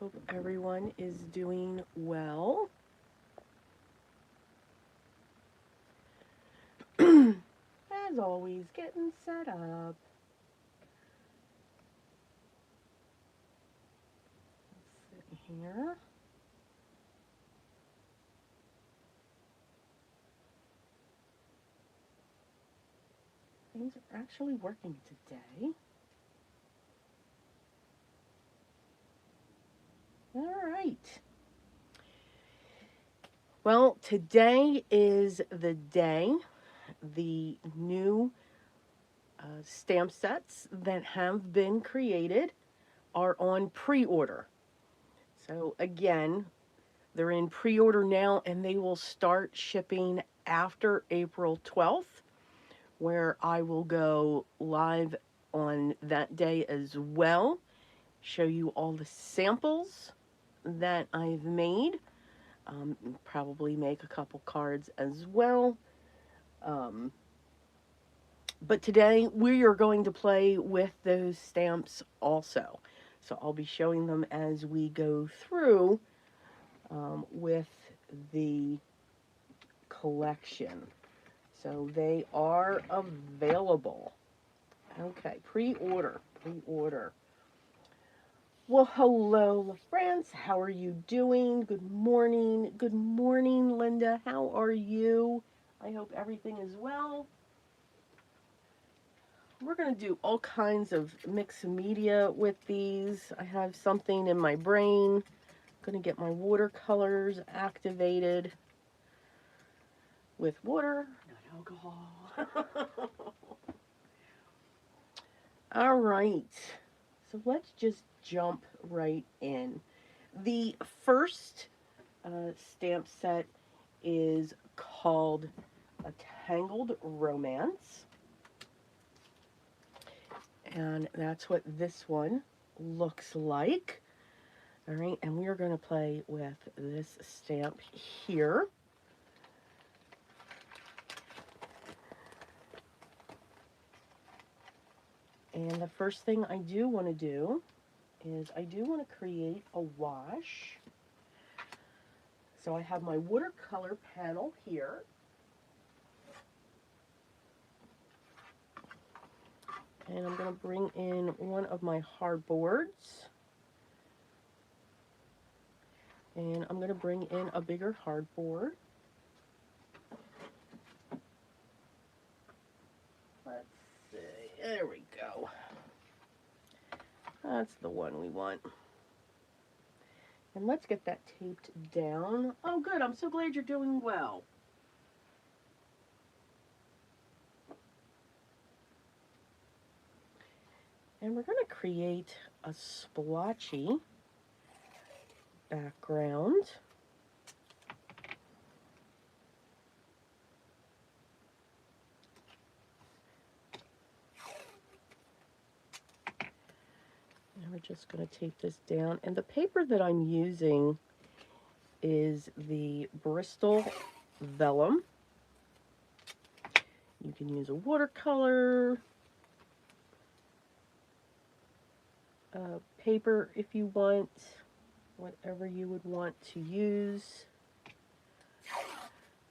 Hope everyone is doing well. As always, getting set up. Let's sit here. Things are actually working today. All right. Well, today is the day the new stamp sets that have been created are on pre-order. So again, they're in pre-order now and they will start shipping after April 12th, where I will go live on that day as well, show you all the samples that I've made, probably make a couple cards as well. Um, but today we are going to play with those stamps also. So I'll be showing them as we go through with the collection. So they are available. Okay, pre-order, pre-order. Well, hello, friends. How are you doing? Good morning. Good morning, Linda. How are you? I hope everything is well. We're going to do all kinds of mixed media with these. I have something in my brain. Going to get my watercolors activated with water, not alcohol. All right. So let's just jump right in. The first stamp set is called A Tangled Romance. And that's what this one looks like. All right, and we are going to play with this stamp here. And the first thing I do want to do is I do want to create a wash. So I have my watercolor panel here. And I'm going to bring in one of my hardboards. And I'm going to bring in a bigger hardboard. Let's see. There we go. That's the one we want. And let's get that taped down. Oh, good. I'm so glad you're doing well. And we're going to create a splotchy background. And we're just going to tape this down. And the paper that I'm using is the Bristol Vellum. You can use a watercolor paper if you want, whatever you would want to use.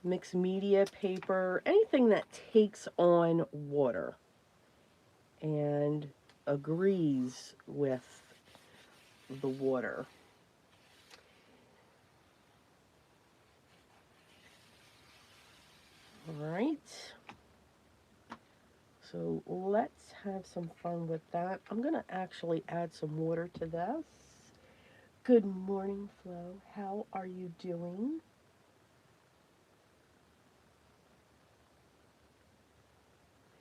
Mixed media paper, anything that takes on water and agrees with the water. All right. So let's have some fun with that. I'm going to actually add some water to this. Good morning, Flo. How are you doing?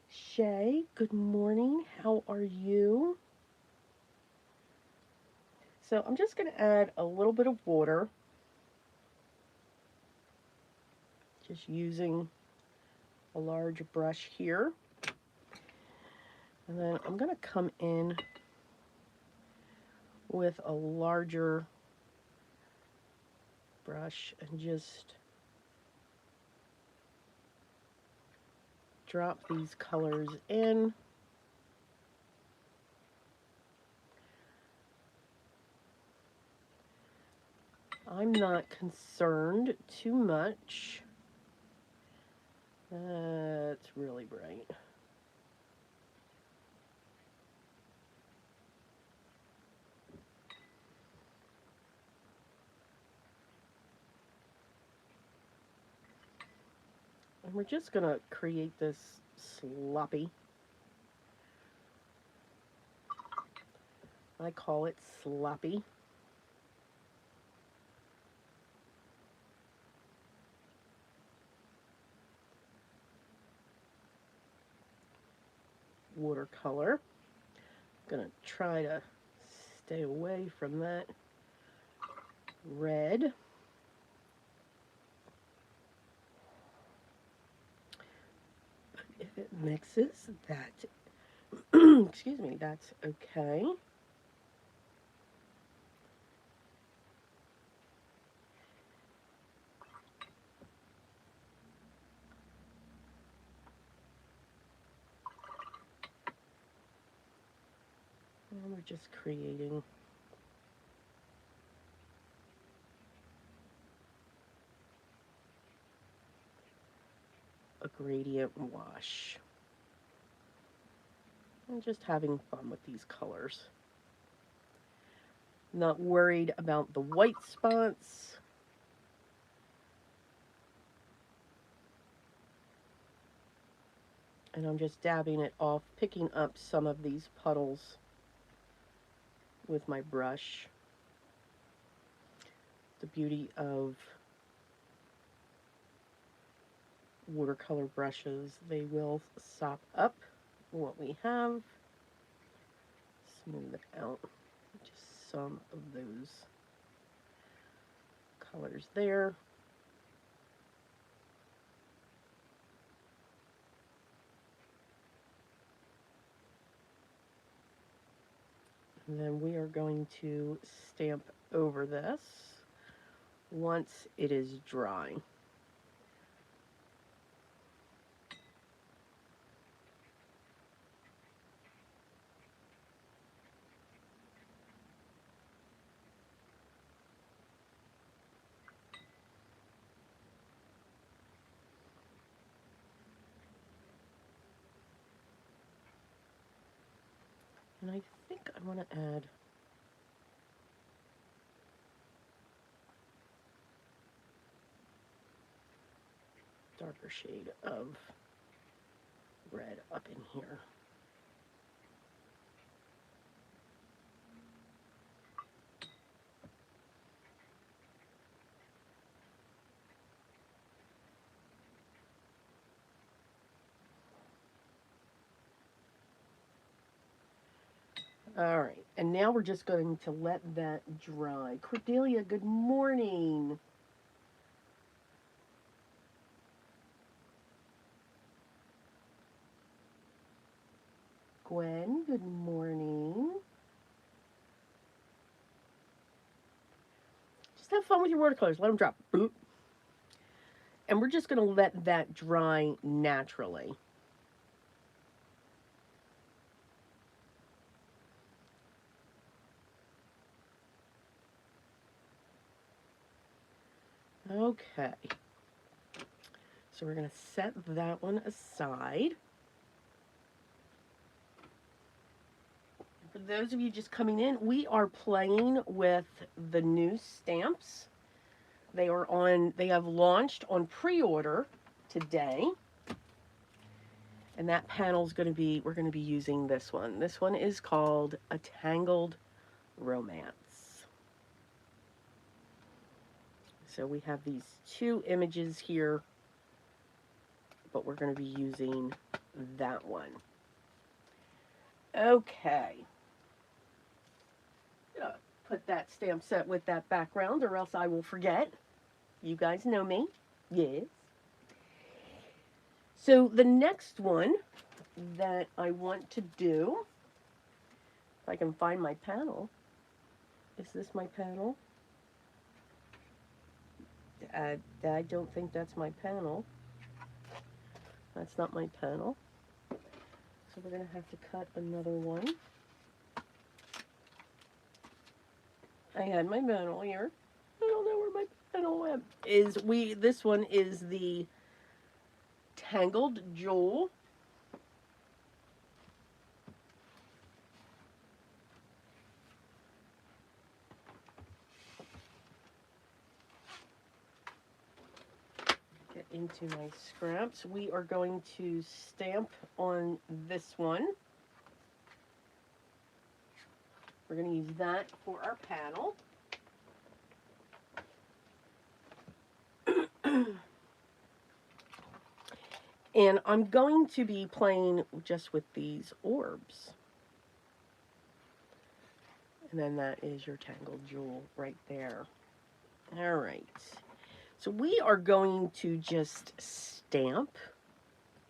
Shay, good morning. How are you? So I'm just going to add a little bit of water. Just using a large brush here. And then I'm going to come in with a larger brush and just drop these colors in. I'm not concerned too much. That's really bright. And we're just going to create this sloppy. I call it sloppy. Watercolor. Gonna try to stay away from that red. But if it mixes, that excuse me, that's okay. And we're just creating a gradient wash. And just having fun with these colors. Not worried about the white spots. And I'm just dabbing it off, picking up some of these puddles with my brush. The beauty of watercolor brushes, they will sop up what we have, smooth it out. Just some of those colors there. And then we are going to stamp over this once it is dry. And I think I want to add darker shade of red up in here. All right, and now we're just going to let that dry. Cordelia, good morning. Gwen, good morning. Just have fun with your watercolors. Let them drop. Boop. And we're just going to let that dry naturally. Okay. So we're going to set that one aside. For those of you just coming in, we are playing with the new stamps. They have launched on pre-order today. And that panel is going to be, we're going to be using this one. This one is called A Tangled Romance. So we have these two images here, but we're going to be using that one. Okay. Put that stamp set with that background or else I will forget. You guys know me. Yes. So the next one that I want to do, if I can find my panel, is this my panel? I don't think that's my panel. That's not my panel. So we're going to have to cut another one. I had my panel here. I don't know where final one is this one is the Tangled Jewel. Get into my scraps. We are going to stamp on this one. We're going to use that for our panel. And I'm going to be playing just with these orbs. And then that is your Tangled Jewel right there. All right. So we are going to just stamp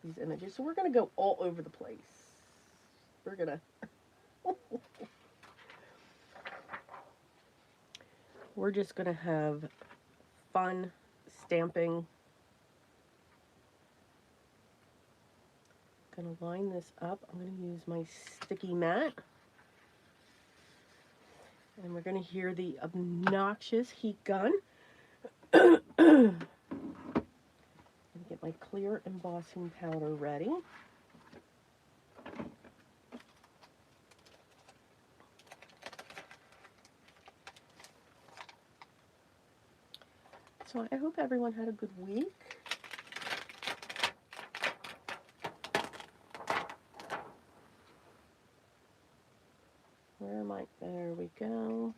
these images. So we're going to go all over the place. We're going to... We're just going to have fun stamping. I'm going to line this up. I'm going to use my sticky mat. And we're going to hear the obnoxious heat gun. Get my clear embossing powder ready. So I hope everyone had a good week. Where am I? There we go.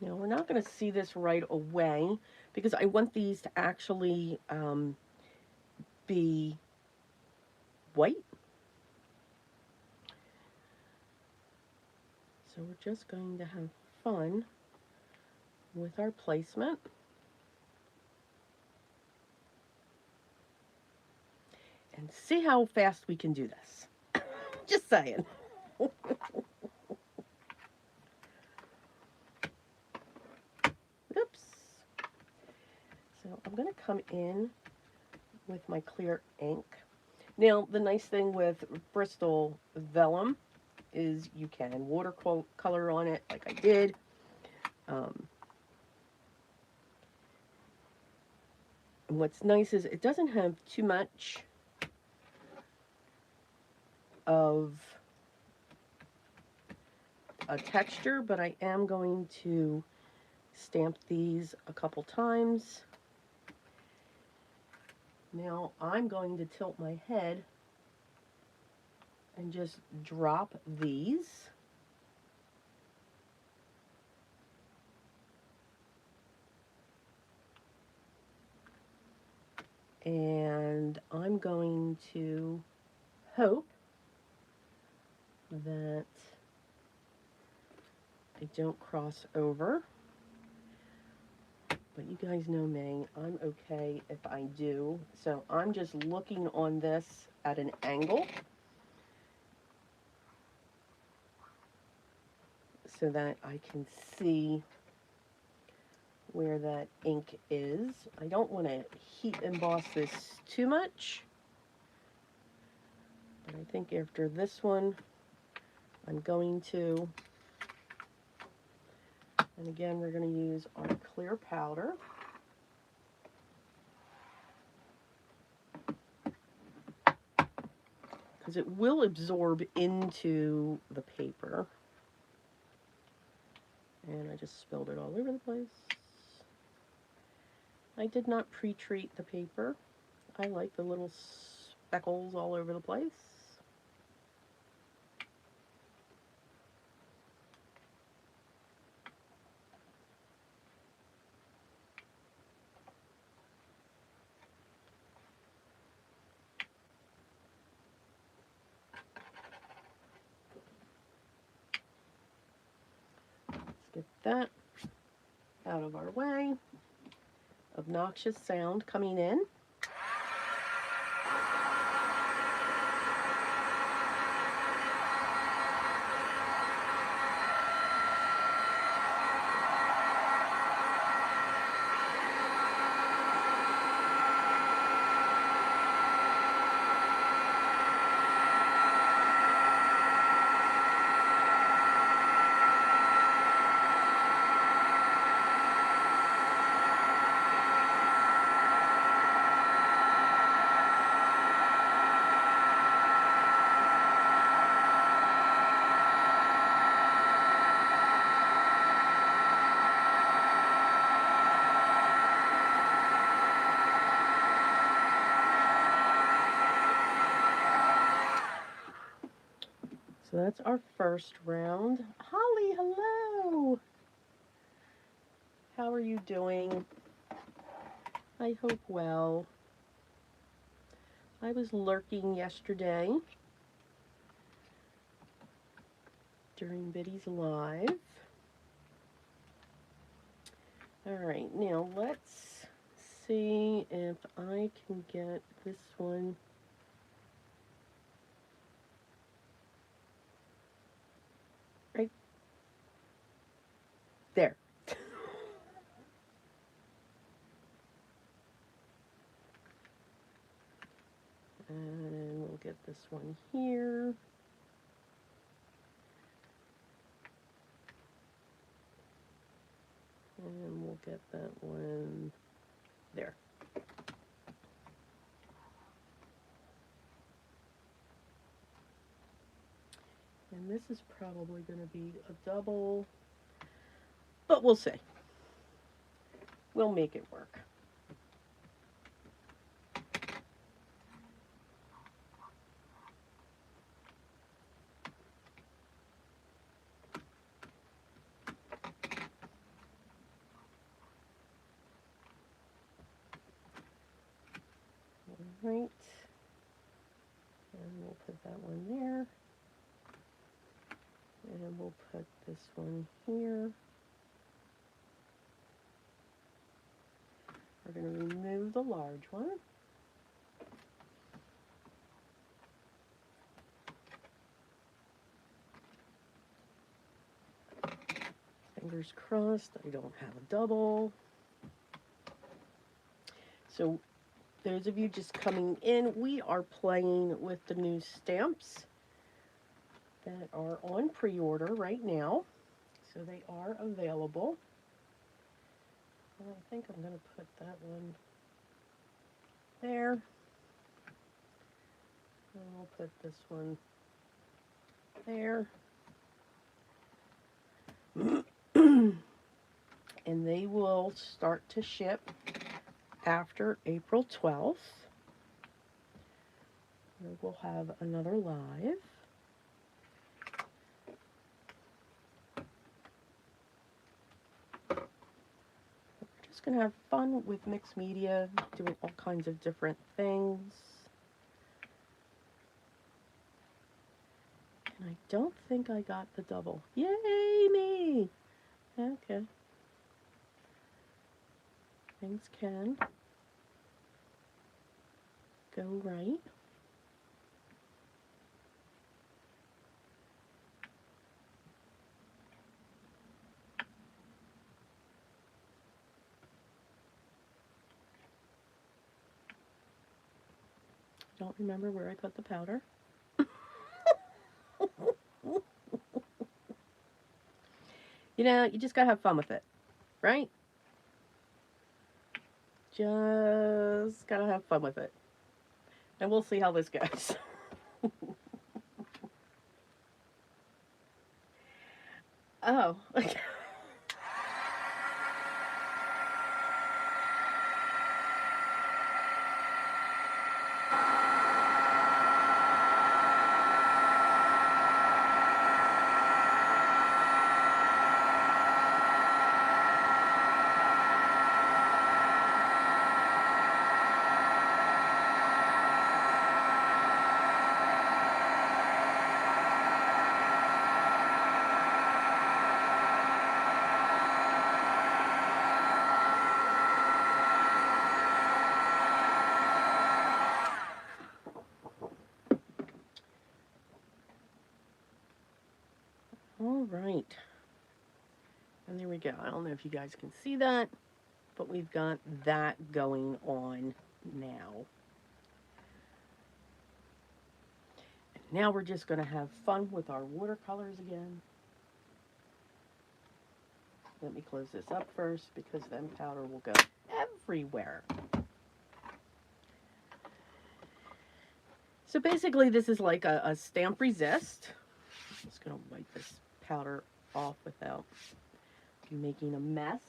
Now we're not going to see this right away because I want these to actually be white. So we're just going to have fun with our placement. And see how fast we can do this. Just saying. Oops. So I'm going to come in with my clear ink. Now, the nice thing with Bristol Vellum is you can watercolor on it like I did. And what's nice is it doesn't have too much of a texture, but I am going to stamp these a couple times. Now I'm going to tilt my head and just drop these. And I'm going to hope that I don't cross over. But you guys know me, I'm okay if I do. So I'm just looking on this at an angle so that I can see where that ink is. I don't want to heat emboss this too much. But I think after this one, I'm going to. And again, we're going to use our clear powder. Because it will absorb into the paper. And I just spilled it all over the place. I did not pre-treat the paper. I like the little speckles all over the place. Get that out of our way. Obnoxious sound coming in. So that's our first round. Holly, hello. How are you doing? I hope well. I was lurking yesterday during Biddy's live. All right, now let's see if I can get this one. Right there. And we'll get this one here. And we'll get that one there. And this is probably going to be a double, but we'll see. We'll make it work. All right. And we'll put that one there. And we'll put this one here. We're going to remove the large one. Fingers crossed I don't have a double. So those of you just coming in, we are playing with the new stamps that are on pre-order right now. So they are available. And I think I'm going to put that one there. And we'll put this one there. And they will start to ship after April 12th. We'll have another live. We're just going to have fun with mixed media, doing all kinds of different things. And I don't think I got the double. Yay, me! Okay. Things can go right. Don't remember where I put the powder. You know, you just gotta have fun with it, right? Just gotta have fun with it. And we'll see how this goes. Oh, okay. All right. And there we go. I don't know if you guys can see that, but we've got that going on now. And now we're just going to have fun with our watercolors again. Let me close this up first because then powder will go everywhere. So basically this is like a stamp resist. I'm just going to wipe this powder off without making a mess.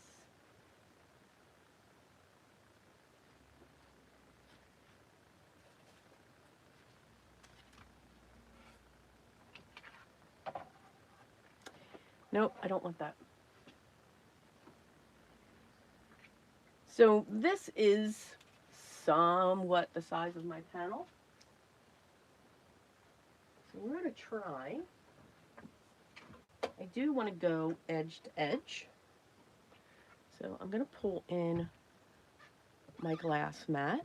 Nope, I don't want that. So this is somewhat the size of my panel. So we're going to try. I do want to go edge to edge. So I'm going to pull in my glass mat.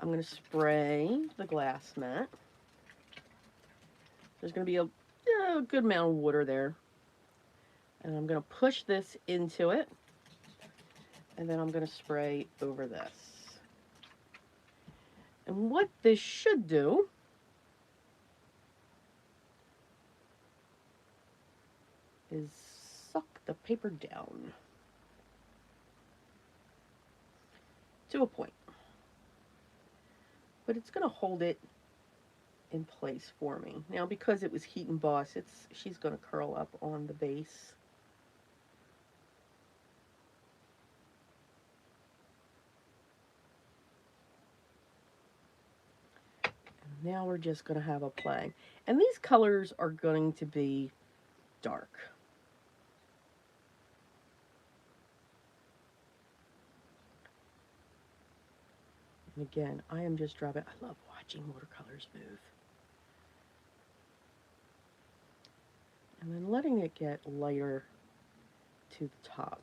I'm going to spray the glass mat. There's going to be a good amount of water there. And I'm going to push this into it. And then I'm going to spray over this. And what this should do is suck the paper down to a point. But it's going to hold it in place for me. Now, because it was heat embossed, she's going to curl up on the base. And now we're just going to have a play. And these colors are going to be dark. And again, I am just dropping. I love watching watercolors move. And then letting it get lighter to the top.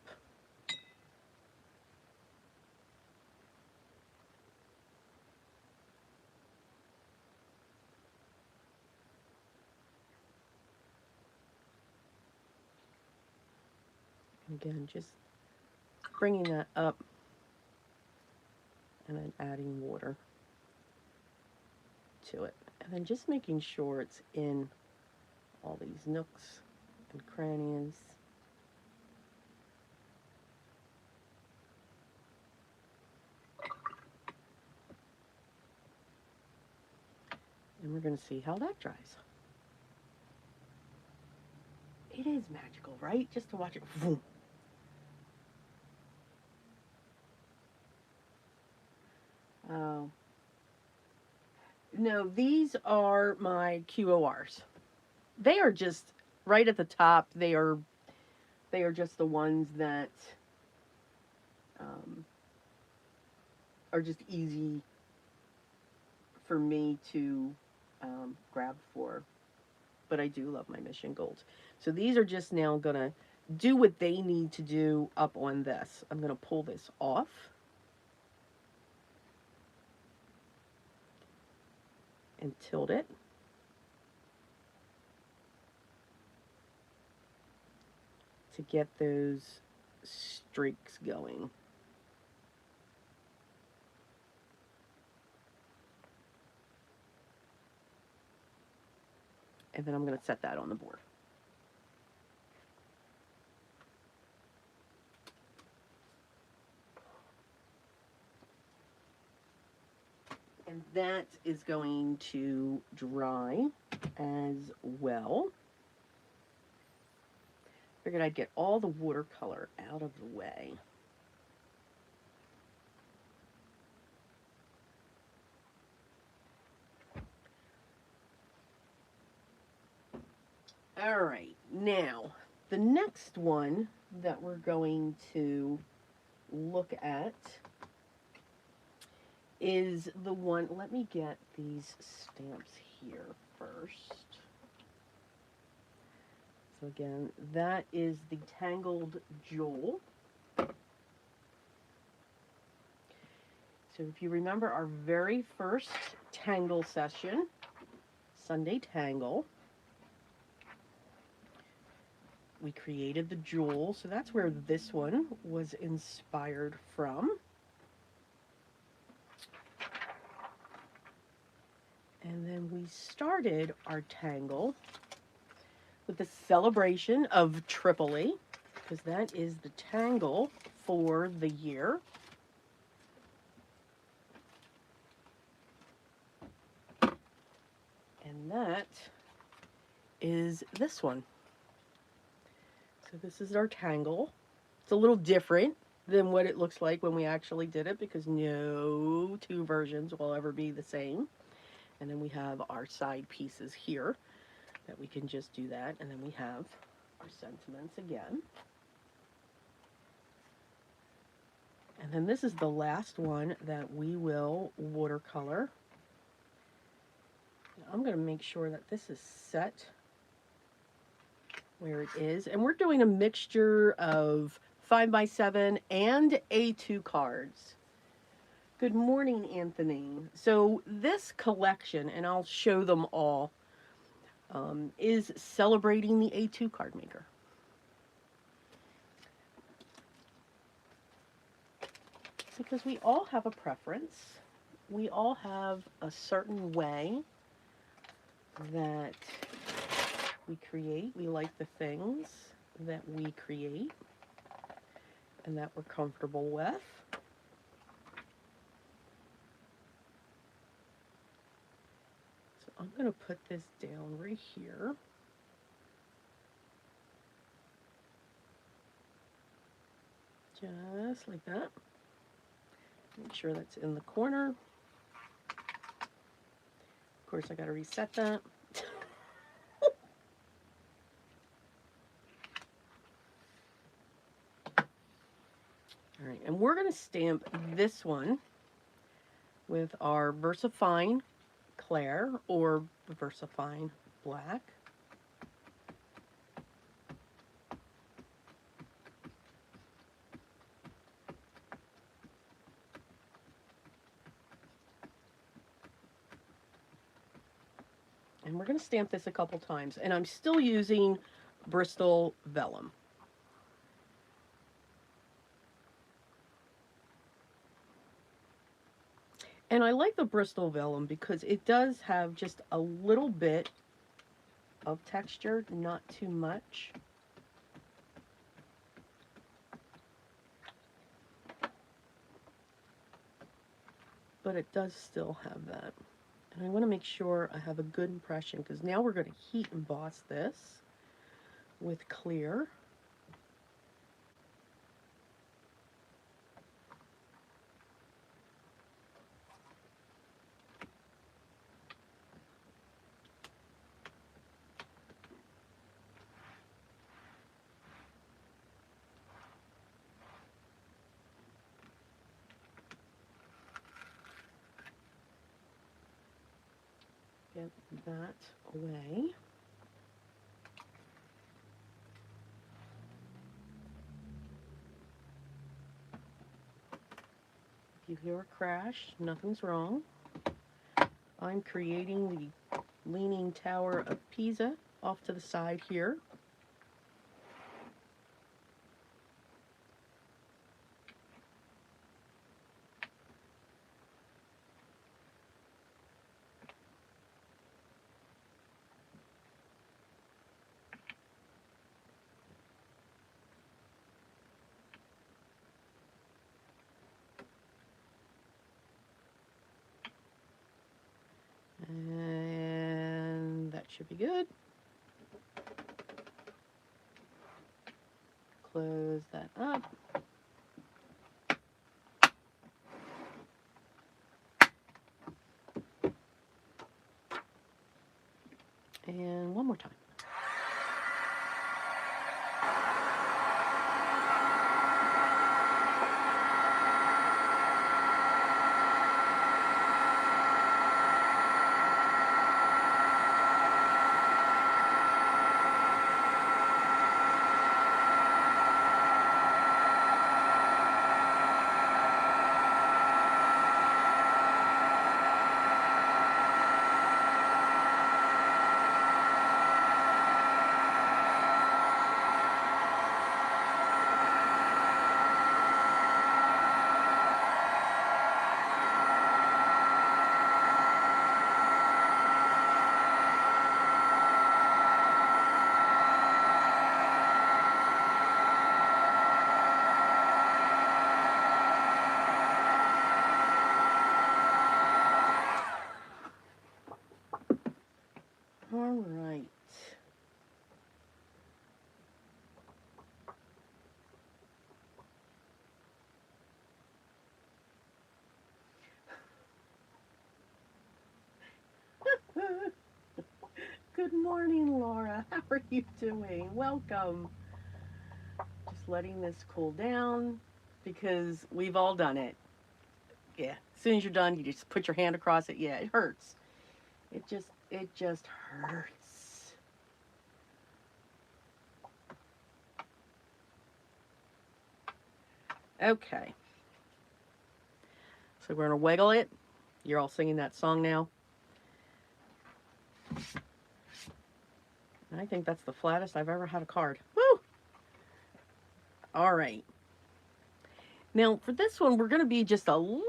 And again, just bringing that up and then adding water to it. And then just making sure it's in all these nooks and crannies. And we're going to see how that dries. It is magical, right? Just to watch it. Vroom. Oh. No, these are my QORs. They are just right at the top. They are just the ones that are just easy for me to grab for. But I do love my Mission Golds. So these are just now going to do what they need to do up on this. I'm going to pull this off. And tilt it. To get those streaks going. And then I'm going to set that on the board. And that is going to dry as well. Figured I'd get all the watercolor out of the way. All right, now the next one that we're going to look at is the one, let me get these stamps here first. So again, that is the Tangled Jewel. So if you remember our very first Tangle session, Sunday Tangle, we created the jewel. So that's where this one was inspired from. And then we started our Tangle with the celebration of Tripoli, because that is the Tangle for the year. And that is this one. So this is our Tangle. It's a little different than what it looks like when we actually did it, because no two versions will ever be the same. And then we have our side pieces here that we can just do that. And then we have our sentiments again. And then this is the last one that we will watercolor. I'm going to make sure that this is set where it is. And we're doing a mixture of 5x7 and A2 cards. Good morning, Anthony. So this collection, and I'll show them all, is celebrating the A2 card maker. Because we all have a preference. We all have a certain way that we create. We like the things that we create and that we're comfortable with. So I'm going to put this down right here. Just like that. Make sure that's in the corner. Of course, I got to reset that. All right, and we're going to stamp this one with our VersaFine Clair or VersaFine Black. And we're going to stamp this a couple times. And I'm still using Bristol Vellum. And I like the Bristol Vellum because it does have just a little bit of texture, not too much. But it does still have that. And I want to make sure I have a good impression because now we're going to heat emboss this with clear. Get that away. If you hear a crash, nothing's wrong. I'm creating the Leaning Tower of Pisa off to the side here. And that should be good. Close that up. And one more time. Good morning, Laura. How are you doing? Welcome. Just letting this cool down because we've all done it. Yeah. As soon as you're done, you just put your hand across it. Yeah, it hurts. It just hurts. Okay. So we're gonna wiggle it. You're all singing that song now. I think that's the flattest I've ever had a card. Woo! All right. Now, for this one, we're going to be just a little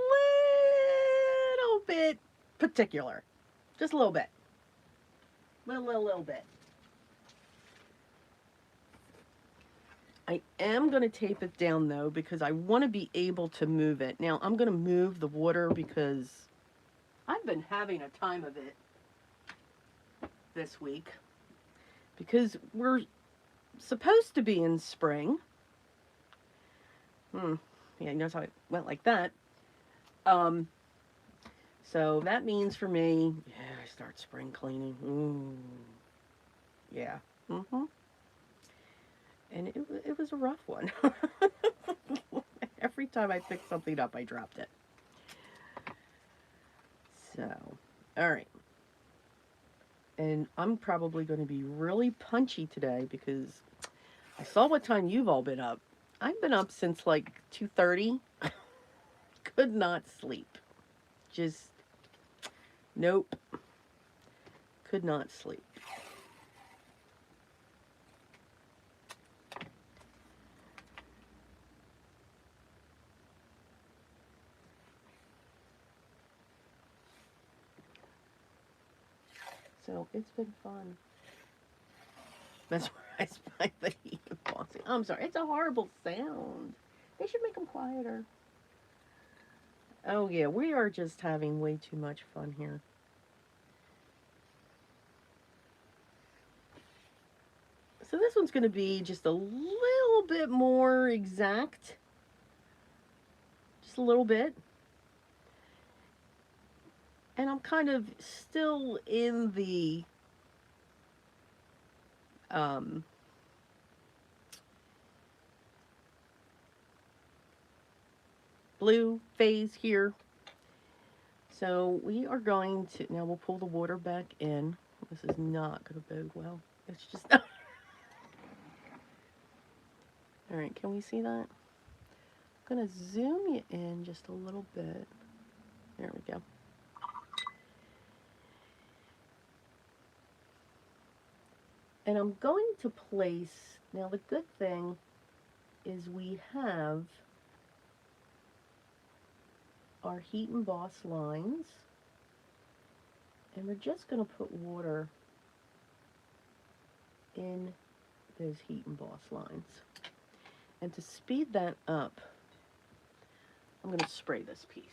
bit particular. Just a little bit. Little bit. I am going to tape it down, though, because I want to be able to move it. Now, I'm going to move the water because I've been having a time of it this week. Because we're supposed to be in spring. Yeah, notice how it went like that. So that means for me, yeah, I start spring cleaning. Ooh, yeah. And it was a rough one. Every time I picked something up, I dropped it. So, all right. And I'm probably going to be really punchy today because I saw what time you've all been up. I've been up since like 2:30. Could not sleep. Just, nope. Could not sleep. So it's been fun. Mesmerized by the heat of bossing. I'm sorry, it's a horrible sound. They should make them quieter. Oh yeah, we are just having way too much fun here. So this one's going to be just a little bit more exact. Just a little bit. And I'm kind of still in the blue phase here. So we are going to, now we'll pull the water back in. This is not going to bode well. It's just, all right, can we see that? I'm going to zoom you in just a little bit. There we go. And I'm going to place, now the good thing is we have our heat emboss lines, and we're just going to put water in those heat emboss lines. And to speed that up, I'm going to spray this piece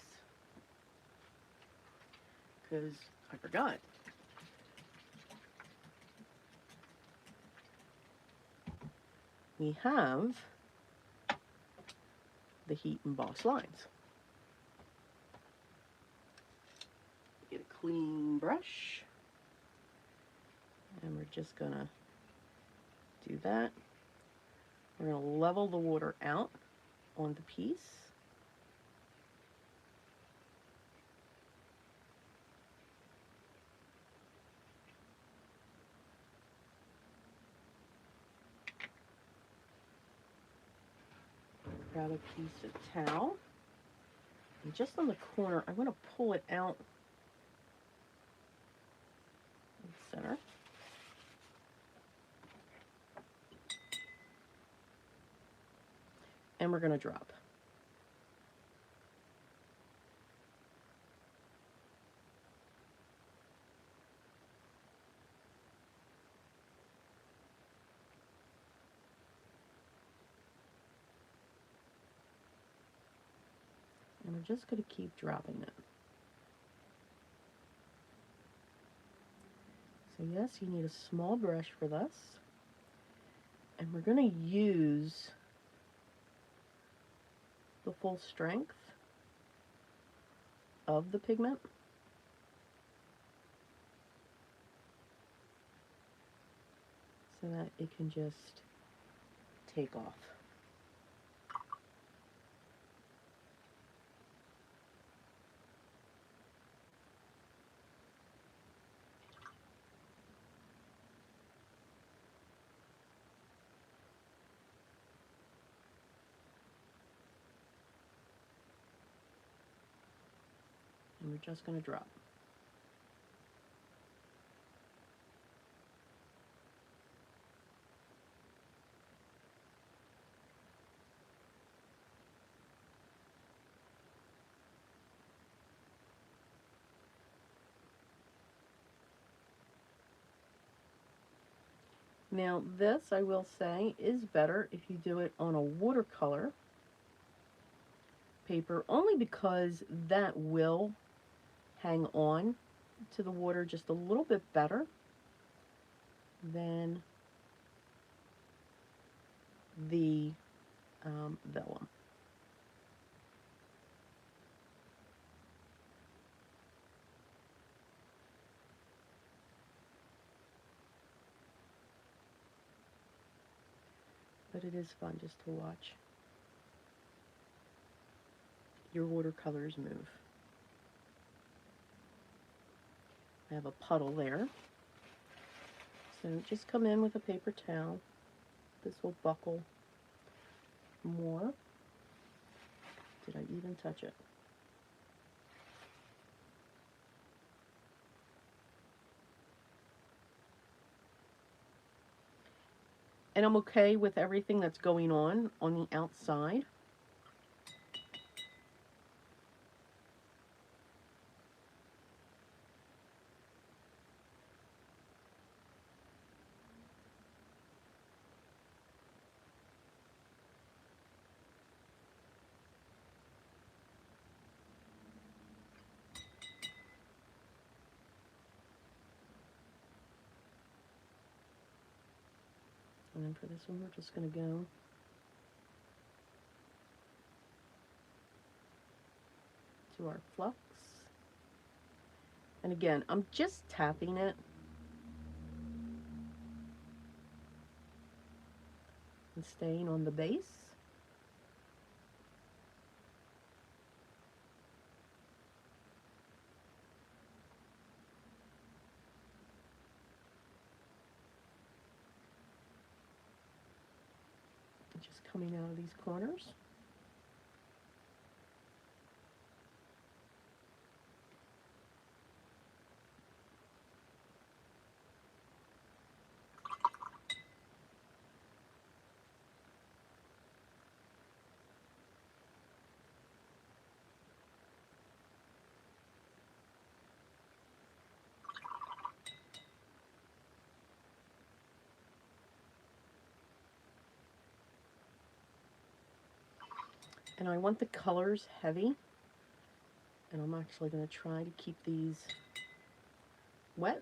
because I forgot. We have the heat emboss lines. Get a clean brush, and we're just going to do that. We're going to level the water out on the piece. Grab a piece of towel, and just on the corner, I'm going to pull it out in the center. And we're going to drop. And we're just going to keep dropping it. So yes, you need a small brush for this. And we're going to use the full strength of the pigment. so that it can just take off. And we're just going to drop. Now this, I will say, is better if you do it on a watercolor paper, only because that will hang on to the water just a little bit better than the vellum. But it is fun just to watch your watercolors move. I have a puddle there. So just come in with a paper towel. This will buckle more. Did I even touch it? And I'm okay with everything that's going on the outside. And then for this one, we're just going to go to our flux. And again, I'm just tapping it and staying on the base. Just coming out of these corners. And I want the colors heavy, and I'm actually going to try to keep these wet.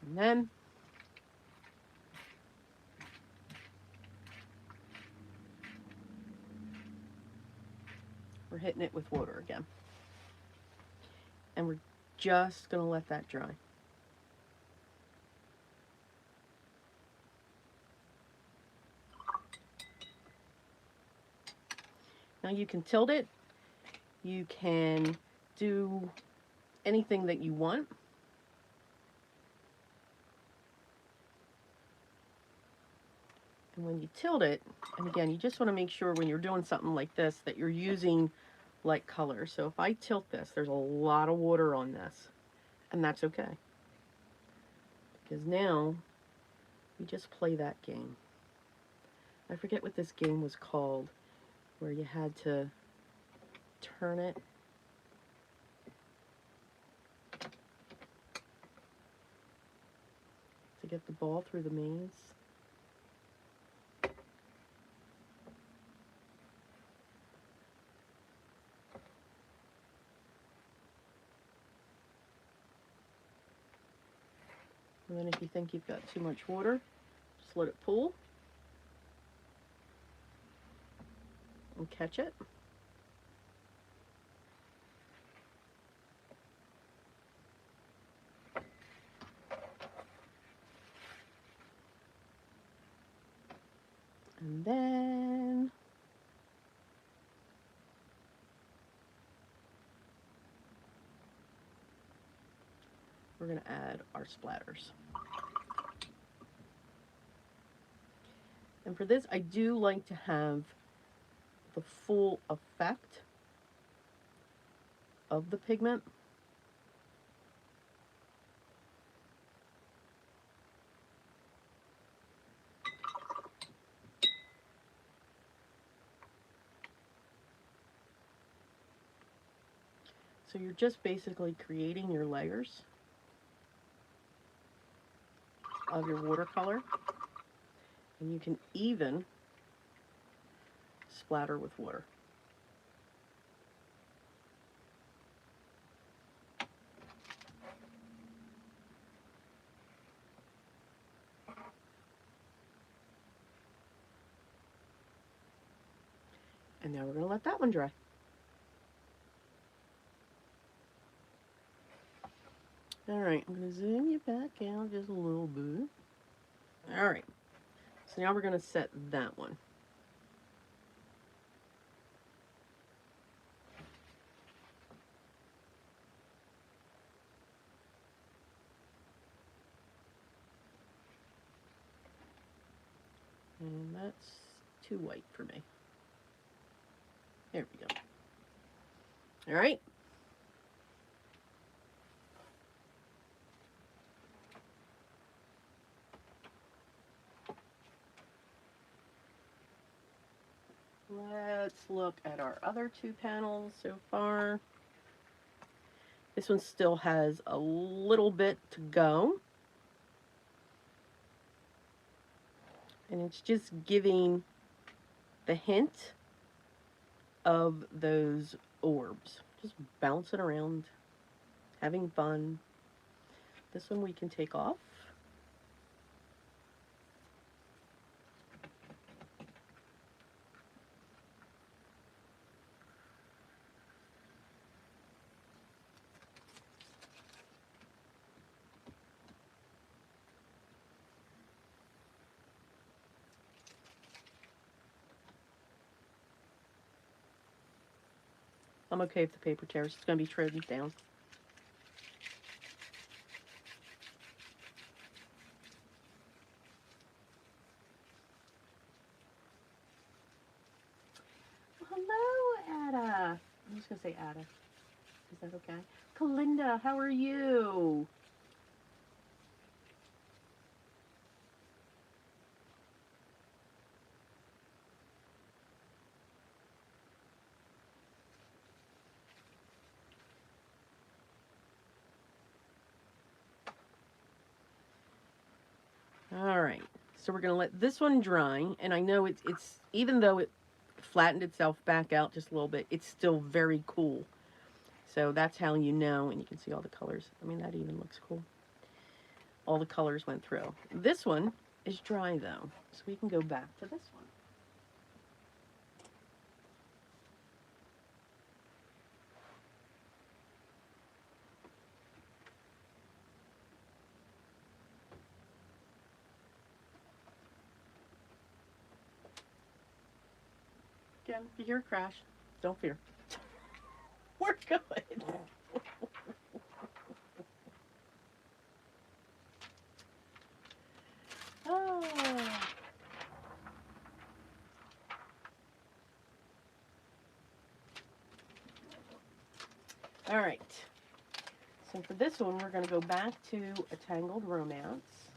And then we're hitting it with water again. And we're just going to let that dry. Now you can tilt it. You can do anything that you want. And when you tilt it, and again, you just want to make sure when you're doing something like this that you're using light color. So if I tilt this, there's a lot of water on this, and that's okay. Because now we just play that game. I forget what this game was called, where you had to turn it. To get the ball through the maze. And then if you think you've got too much water, just let it pool and catch it. And then we're going to add our splatters. And for this, I do like to have the full effect of the pigment. So you're just basically creating your layers of your watercolor, and you can even splatter with water. And now we're going to let that one dry. All right, I'm going to zoom you back out just a little bit. All right, so now we're going to set that one. And that's too white for me. There we go. All right. Let's look at our other two panels so far. This one still has a little bit to go. And it's just giving the hint of those orbs. Just bouncing around, having fun. This one we can take off. I'm okay if the paper tears. It's going to be trodden down. Hello, Ada. I'm just going to say Ada. Is that okay? Kalinda, how are you? All right, so we're going to let this one dry, and I know it's even though it flattened itself back out just a little bit, it's still very cool. So that's how you know, and you can see all the colors. I mean, that even looks cool. All the colors went through. This one is dry though, so we can go back to this one. Again, if you hear a crash, don't fear. We're good. Oh. All right. So for this one, we're going to go back to A Tangled Romance.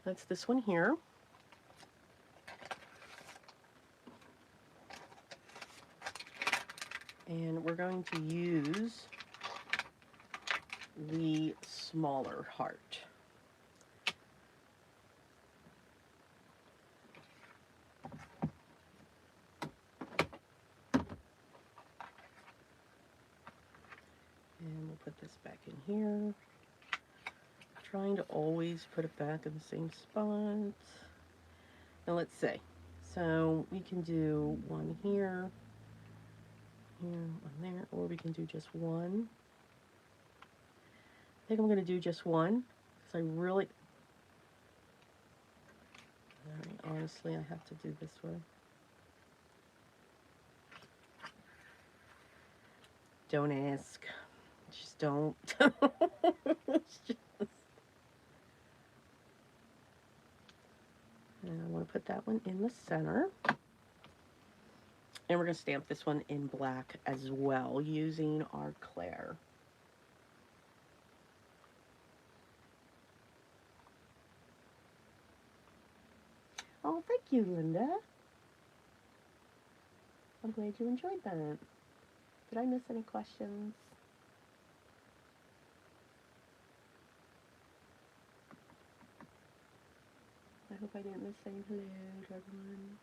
That's this one here. And we're going to use the smaller heart. And we'll put this back in here. trying to always put it back in the same spot. Now let's see. So we can do one here, one there, or we can do just one. I think I'm going to do just one because I really, honestly, I have to do this way. Don't ask. Just don't. And I want to put that one in the center. And we're going to stamp this one in black as well using our Claire. Oh, thank you, Linda. I'm glad you enjoyed that. Did I miss any questions? I hope I didn't miss saying hello to everyone.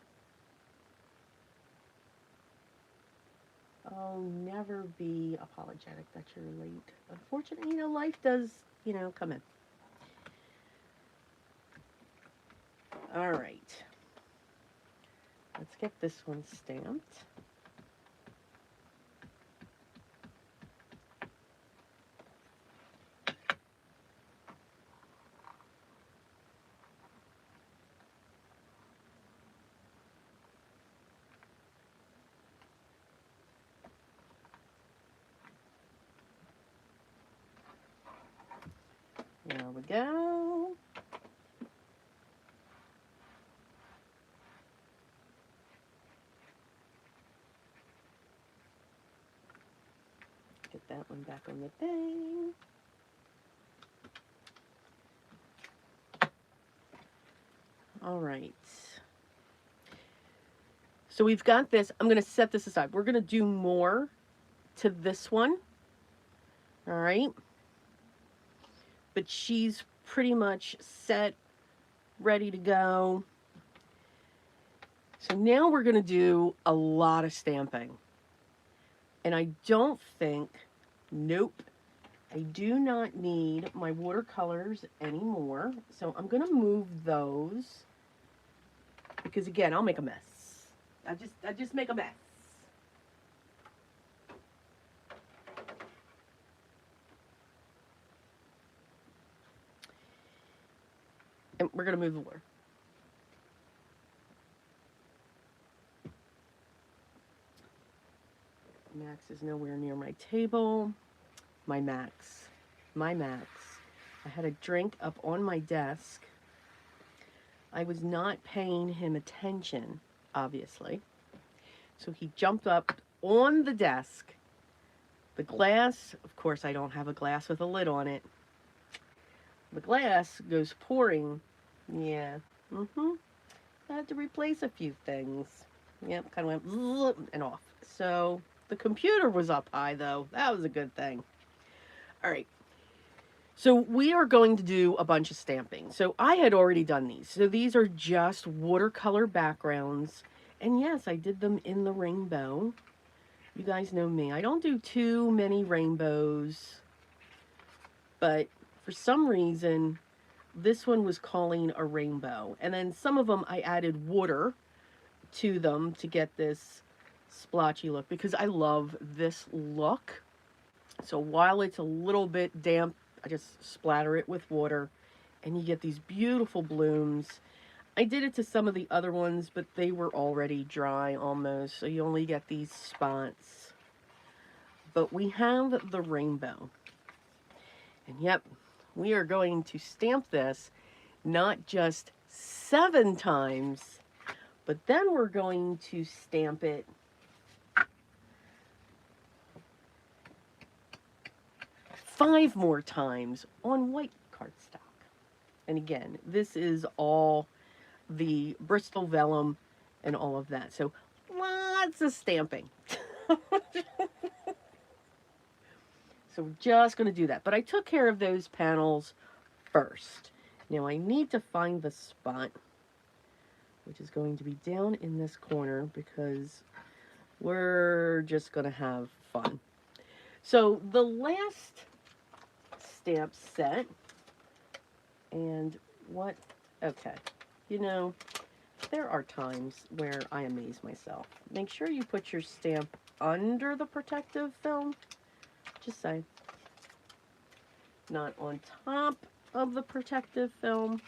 I'll never be apologetic that you're late. Unfortunately, life does, come in. All right. Let's get this one stamped. There we go. Get that one back on the thing. All right. So we've got this. I'm going to set this aside. We're going to do more to this one. All right. But she's pretty much set, ready to go. So now we're going to do a lot of stamping. And I don't think, nope, I do not need my watercolors anymore. So I'm going to move those because, again, I'll make a mess. I just make a mess. And we're going to move the water. Max is nowhere near my table. My Max. I had a drink up on my desk. I was not paying him attention, obviously. So he jumped up on the desk. The glass, of course, I don't have a glass with a lid on it. The glass goes pouring. Yeah. I had to replace a few things. Yep, kind of went and off. So the computer was up high, though. That was a good thing. All right. So we are going to do a bunch of stamping. So I had already done these. So these are just watercolor backgrounds. And yes, I did them in the rainbow. You guys know me. I don't do too many rainbows. But for some reason, this one was calling a rainbow. And then some of them I added water to them to get this splotchy look because I love this look. So while it's a little bit damp, I just splatter it with water and you get these beautiful blooms. I did it to some of the other ones, but they were already dry almost, so you only get these spots. But we have the rainbow. And yep, we are going to stamp this not just 7 times, but then we're going to stamp it 5 more times on white cardstock. And again, this is all the Bristol vellum and all of that. So lots of stamping. So we're just going to do that. But I took care of those panels first. Now I need to find the spot, which is going to be down in this corner because we're just going to have fun. So the last stamp set And what, okay, you know, there are times where I amaze myself. Make sure you put your stamp under the protective film. Just say, not on top of the protective film.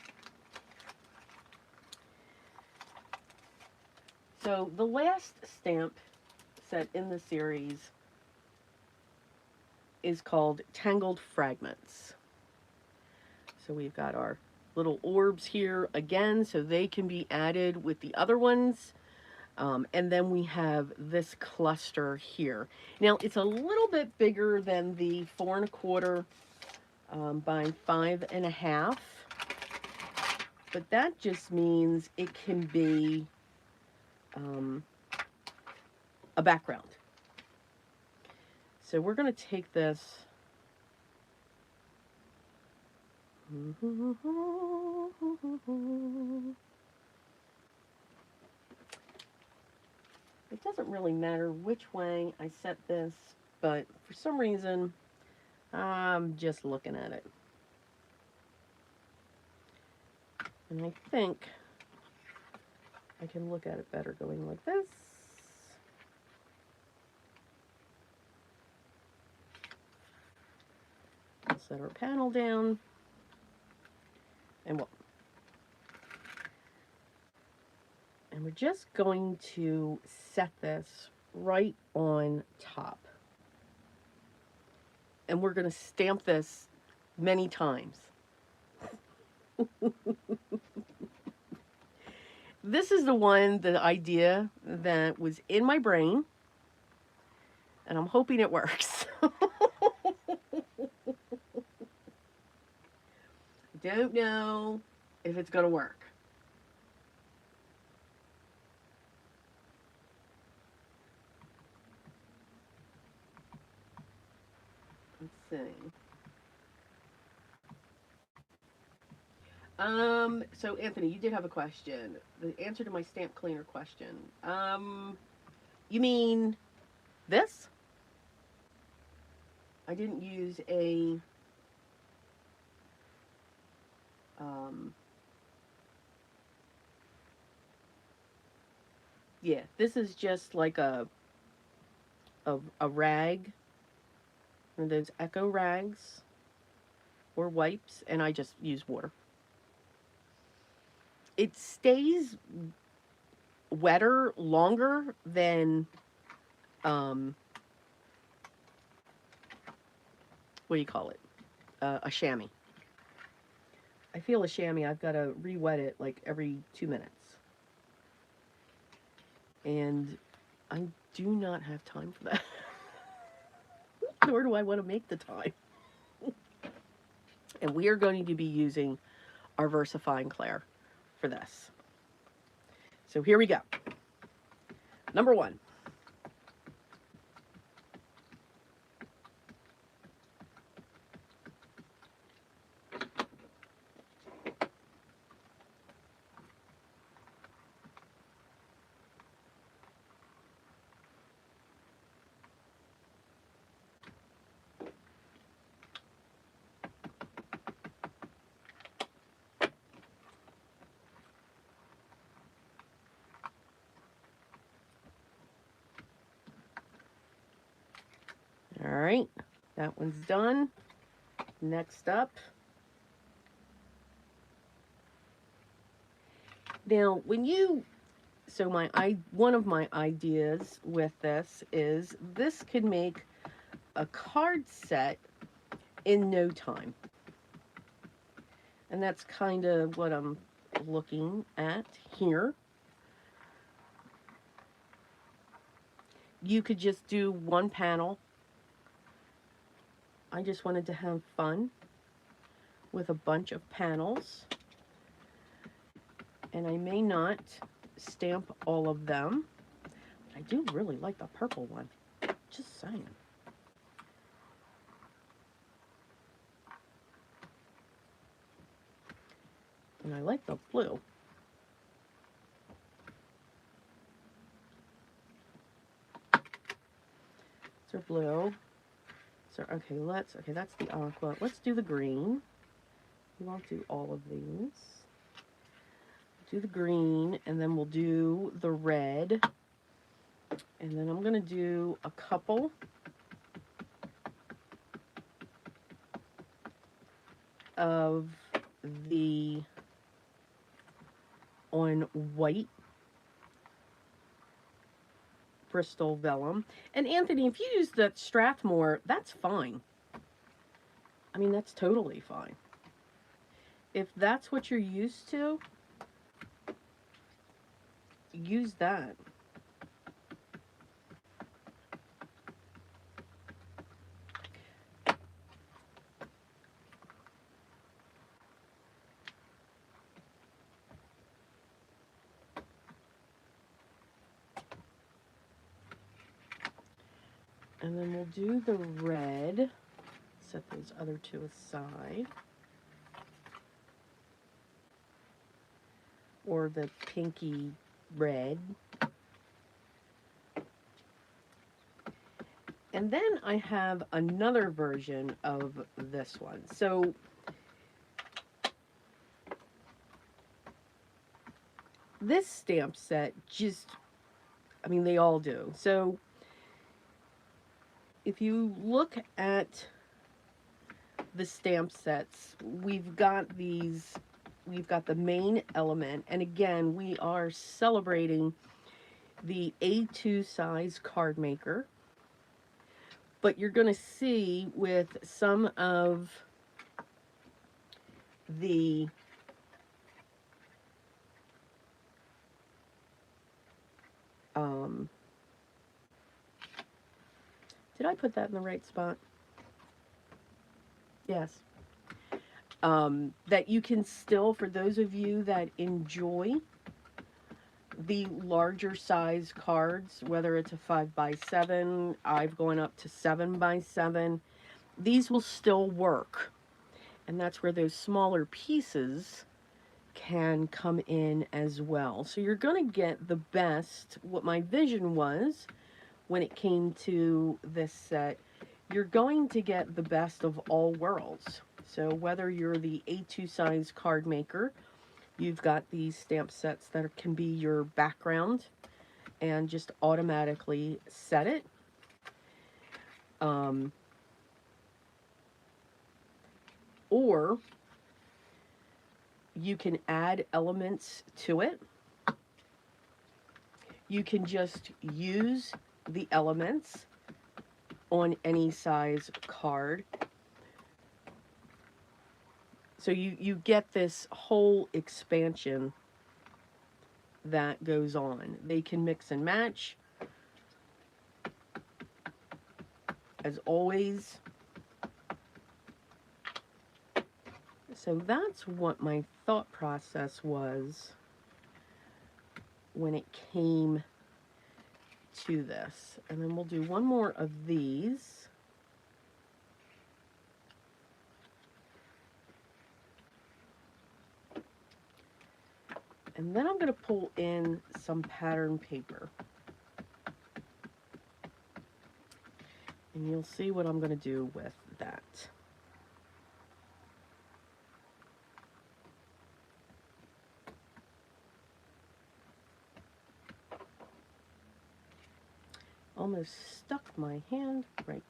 So the last stamp set in the series is called Tangled Fragments. So we've got our little orbs here again, so they can be added with the other ones. And then we have this cluster here. Now, it's a little bit bigger than the 4 1/4 by 5 1/2. But that just means it can be a background. So we're going to take this. It doesn't really matter which way I set this, but for some reason, I'm just looking at it. And I think I can look at it better going like this. We'll set our panel down. And we're just going to set this right on top. And we're going to stamp this many times. This is the idea that was in my brain, and I'm hoping it works. Don't know if it's going to work. Let's see. So Anthony, you did have a question. The answer to my stamp cleaner question. You mean this? I didn't use a yeah, this is just like a rag, one of those echo rags or wipes, and I just use water. It stays wetter longer than what do you call it? A chamois. I feel a chamois, I've got to re-wet it like every 2 minutes. And I do not have time for that. Nor do I want to make the time. And we are going to be using our VersaFine Clair for this. So here we go. Number 1. All right, that one's done. Next up. Now, one of my ideas with this could make a card set in no time. And that's kind of what I'm looking at here. You could just do one panel. I just wanted to have fun with a bunch of panels. And I may not stamp all of them. I do really like the purple one. Just saying. And I like the blue. So blue. So okay, that's the aqua. Let's do the green. We won't do all of these. Do the green, and then we'll do the red. And then I'm going to do a couple of the on white Bristol vellum. And Anthony, if you use that Strathmore, that's fine. I mean, that's totally fine. If that's what you're used to, use that. And then we'll do the red. Set those other two aside. Or the pinky red. And then I have another version of this one. So this stamp set just, I mean, they all do. So if you look at the stamp sets, we've got the main element, and again, we are celebrating the A2 size card maker. But you're going to see with some of the did I put that in the right spot? Yes. That you can still, for those of you that enjoy the larger size cards, whether it's a 5x7, I've gone up to 7x7, these will still work. And that's where those smaller pieces can come in as well. So you're going to get the best, what my vision was when it came to this set, you're going to get the best of all worlds. So whether you're the A2 size card maker, you've got these stamp sets that can be your background and just automatically set it. Or you can add elements to it. You can just use the elements on any size card. So you get this whole expansion that goes on. They can mix and match. As always. So that's what my thought process was when it came to this. And then we'll do one more of these. And then I'm going to pull in some pattern paper. And you'll see what I'm going to do with that. Almost stuck my hand right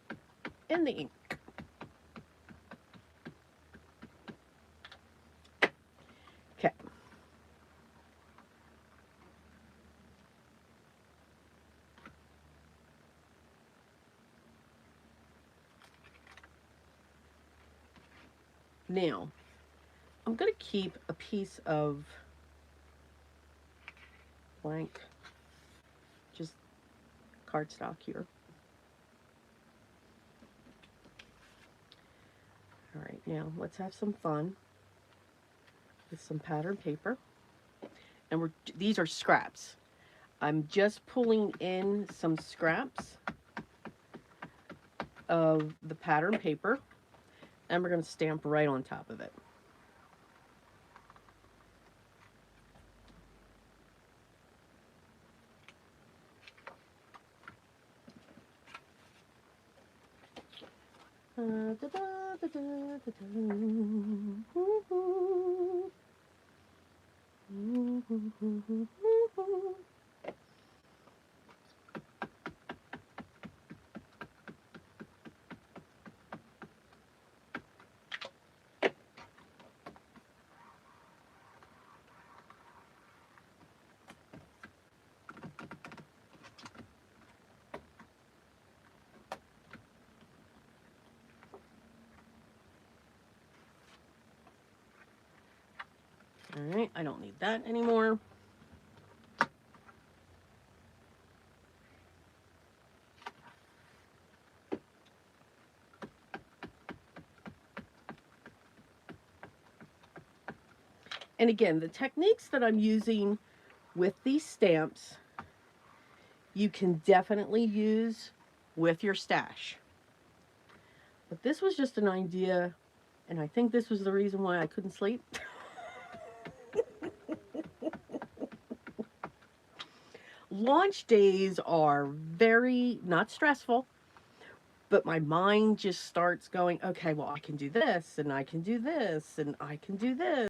in the ink. Okay. Now, I'm going to keep a piece of blank, just cardstock here. All right, now let's have some fun with some pattern paper. And these are scraps. I'm just pulling in some scraps of the pattern paper, and we're going to stamp right on top of it. All right, I don't need that anymore. And again, the techniques that I'm using with these stamps, you can definitely use with your stash. But this was just an idea, and I think this was the reason why I couldn't sleep. Launch days are very not stressful, but my mind just starts going, okay, well, I can do this, and I can do this, and I can do this.